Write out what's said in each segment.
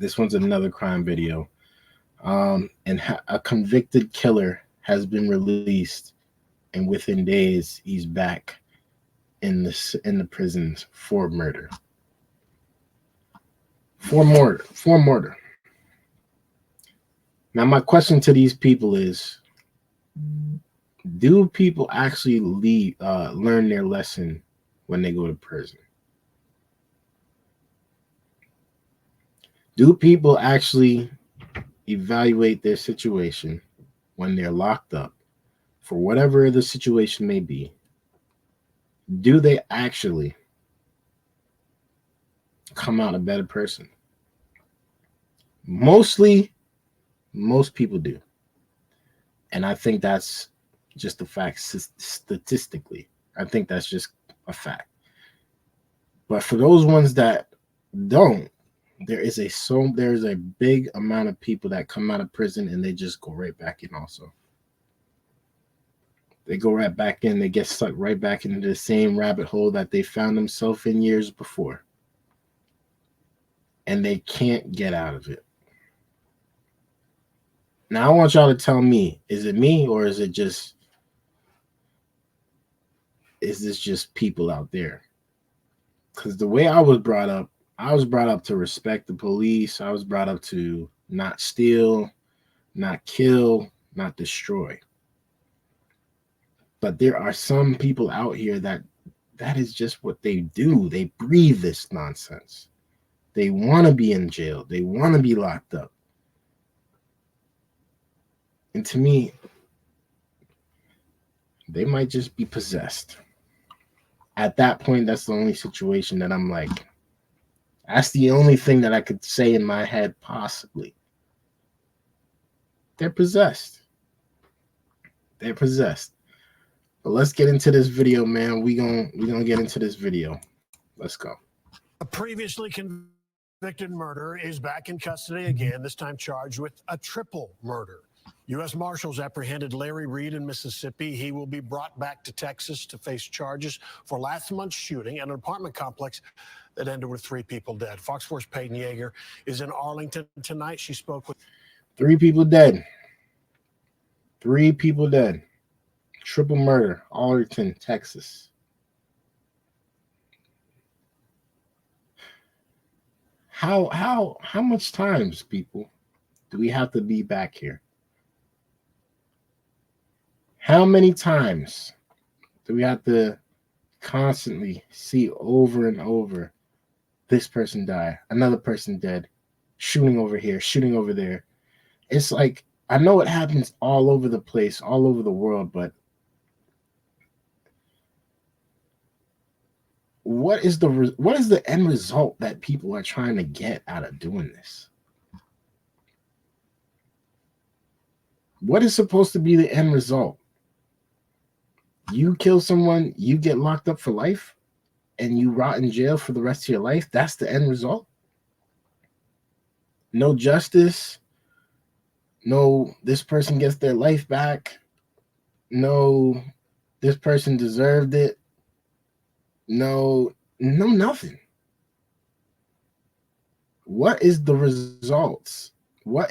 This one's another crime video. A convicted killer has been released, and within days he's back in the prisons for murder. For murder. Now, my question to these people is: do people actually learn their lesson when they go to prison? Do people actually evaluate their situation when they're locked up for whatever the situation may be? Do they actually come out a better person? Most people do. And I think that's just a fact statistically. I think that's just a fact. But for those ones that don't, there's a big amount of people that come out of prison and they just go right back in also. They go right back in, they get sucked right back into the same rabbit hole that they found themselves in years before. And they can't get out of it. Now, I want y'all to tell me, is it me or is this just people out there? Because the way I was brought up to respect the police. I was brought up to not steal, not kill, not destroy. But there are some people out here that is just what they do. They breathe this nonsense. They want to be in jail. They want to be locked up. And to me, they might just be possessed. At that point, that's the only situation that I'm like, that's the only thing that I could say in my head, possibly. They're possessed. They're possessed. But let's get into this video, man. We're gonna get into this video. Let's go. A previously convicted murderer is back in custody again, this time charged with a triple murder. U.S. Marshals apprehended Larry Reed in Mississippi. He will be brought back to Texas to face charges for last month's shooting at an apartment complex that ended with 3 people dead. Fox 4's Peyton Yeager is in Arlington tonight. She spoke with 3 people dead. 3 people dead. Triple murder, Arlington, Texas. How much times, people, do we have to be back here? How many times do we have to constantly see over and over this person die, another person dead, shooting over here, shooting over there? It's like, I know it happens all over the place, all over the world, but what is the end result that people are trying to get out of doing this? What is supposed to be the end result? You kill someone, you get locked up for life, and you rot in jail for the rest of your life? That's the end result? No justice? No, this person gets their life back? No, this person deserved it? No, nothing. What is the results? What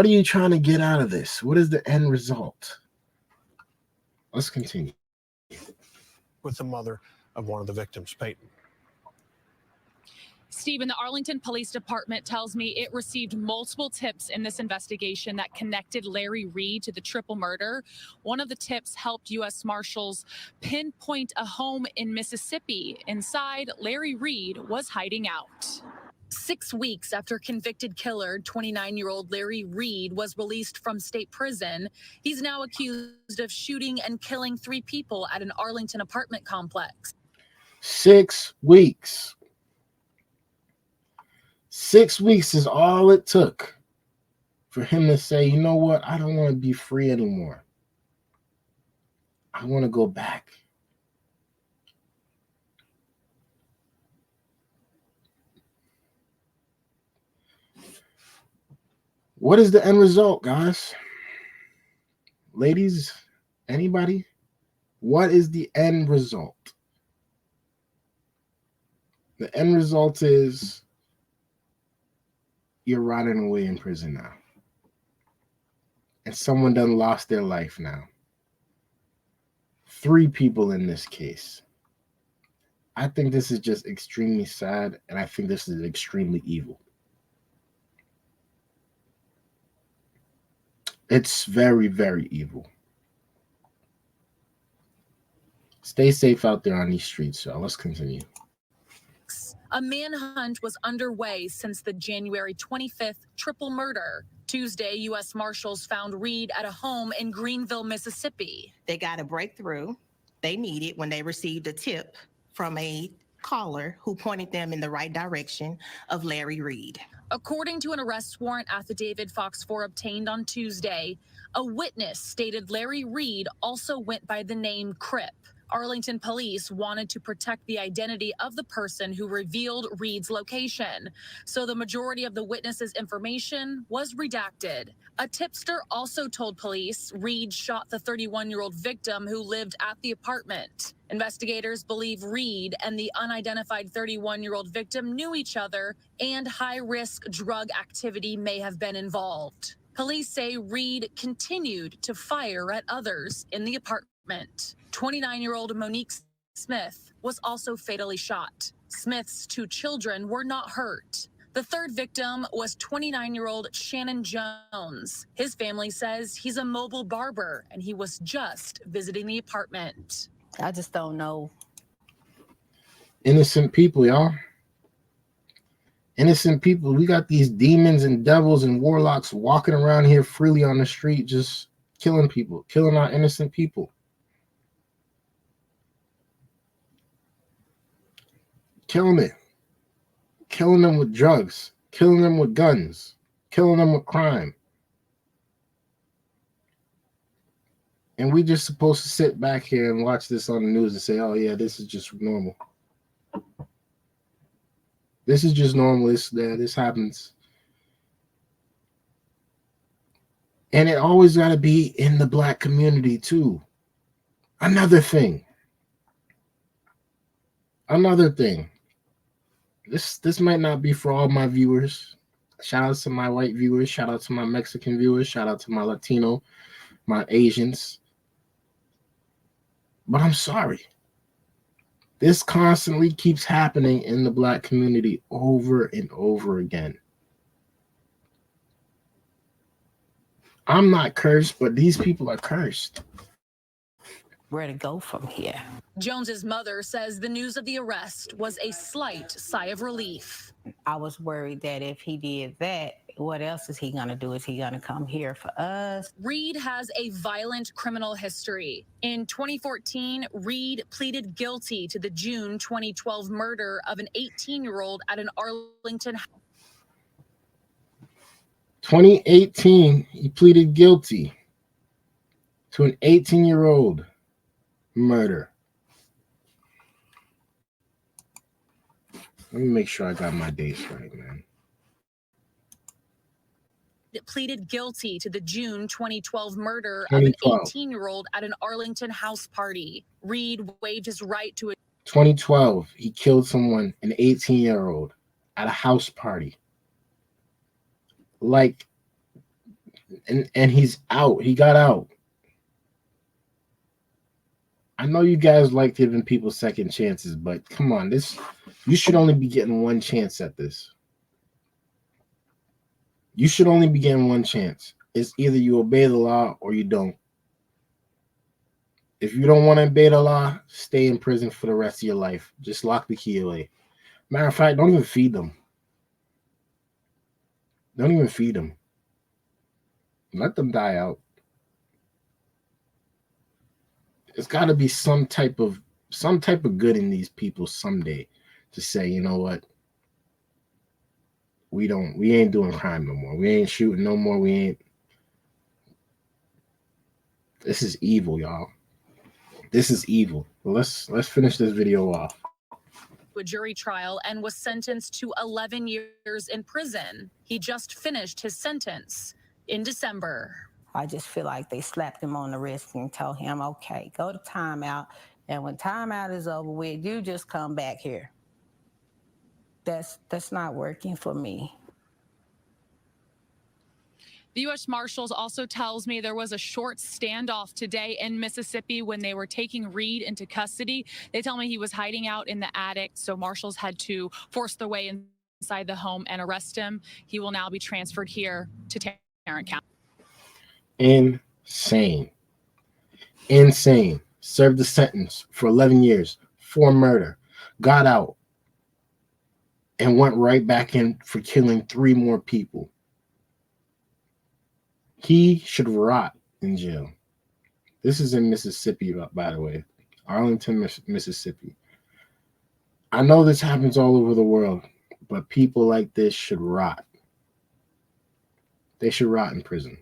are you trying to get out of this? What is the end result? Let's continue. with the mother of one of the victims, Peyton. Stephen, the Arlington Police Department tells me it received multiple tips in this investigation that connected Larry Reed to the triple murder. One of the tips helped U.S. Marshals pinpoint a home in Mississippi. Inside, Larry Reed was hiding out. 6 weeks after convicted killer, 29-year-old Larry Reed was released from state prison. He's now accused of shooting and killing 3 people at an Arlington apartment complex. 6 weeks. 6 weeks is all it took for him to say, you know what? I don't want to be free anymore. I want to go back. What is the end result, guys? Ladies, anybody? What is the end result? The end result is you're rotting away in prison now. And someone done lost their life now. 3 people in this case. I think this is just extremely sad, and I think this is extremely evil. It's very, very evil. Stay safe out there on these streets, y'all. Let's continue. A manhunt was underway since the January 25th triple murder. Tuesday, U.S. Marshals found Reed at a home in Greenville, Mississippi. They got a breakthrough they needed when they received a tip from a caller who pointed them in the right direction of Larry Reed. According to an arrest warrant affidavit Fox 4 obtained on Tuesday, a witness stated Larry Reed also went by the name Crip. Arlington police wanted to protect the identity of the person who revealed Reed's location, so the majority of the witness's information was redacted. A tipster also told police Reed shot the 31-year-old victim who lived at the apartment. Investigators believe Reed and the unidentified 31-year-old victim knew each other, and high-risk drug activity may have been involved. Police say Reed continued to fire at others in the apartment. 29-year-old Monique Smith was also fatally shot. Smith's 2 children were not hurt. The third victim was 29-year-old Shannon Jones. His family says he's a mobile barber and he was just visiting the apartment. I just don't know. Innocent people, y'all. Innocent people. We got these demons and devils and warlocks walking around here freely on the street, just killing people, killing our innocent people. Killing it. Killing them with drugs. Killing them with guns. Killing them with crime. And we just supposed to sit back here and watch this on the news and say, oh, yeah, this is just normal. This is just normal. This happens. And it always got to be in the black community, too. Another thing. This might not be for all my viewers. Shout out to my white viewers. Shout out to my Mexican viewers. Shout out to my Latino, my Asians. But I'm sorry. This constantly keeps happening in the black community over and over again. I'm not cursed, but these people are cursed. Where to go from here? Jones's mother says the news of the arrest was a slight sigh of relief. I was worried that if he did that, what else is he going to do? Is he going to come here for us? Reed has a violent criminal history. In 2014, Reed pleaded guilty to the June 2012 murder of an 18-year-old at an Arlington. 2018, he pleaded guilty to an 18-year-old murder. Let me make sure I got my dates right, man. Pleaded guilty to the June 2012 murder 2012. of an 18-year-old at an Arlington house party. Reed waived his right to a 2012, he killed someone, an 18-year-old, at a house party. Like, and he's out. He got out. I know you guys like giving people second chances, but come on, you should only be getting one chance at this. You should only be getting one chance. It's either you obey the law or you don't. If you don't want to obey the law, stay in prison for the rest of your life. Just lock the key away. Matter of fact, don't even feed them. Don't even feed them. Let them die out. There's got to be some type of good in these people someday to say, you know what? We ain't doing crime no more. We ain't shooting no more. This is evil, y'all. This is evil. Let's finish this video off. a jury trial and was sentenced to 11 years in prison. He just finished his sentence in December. I just feel like they slapped him on the wrist and told him, okay, go to timeout. And when timeout is over with, you just come back here. that's not working for me. The U.S. Marshals also tells me there was a short standoff today in Mississippi when they were taking Reed into custody. They tell me he was hiding out in the attic, so marshals had to force their way inside the home and arrest him. He will now be transferred here to Tarrant County. Insane. Insane. Served a sentence for 11 years for murder. Got out and went right back in for killing 3 more people. He should rot in jail. This is in Mississippi, by the way. Arlington, Mississippi. I know this happens all over the world, but people like this should rot. They should rot in prison.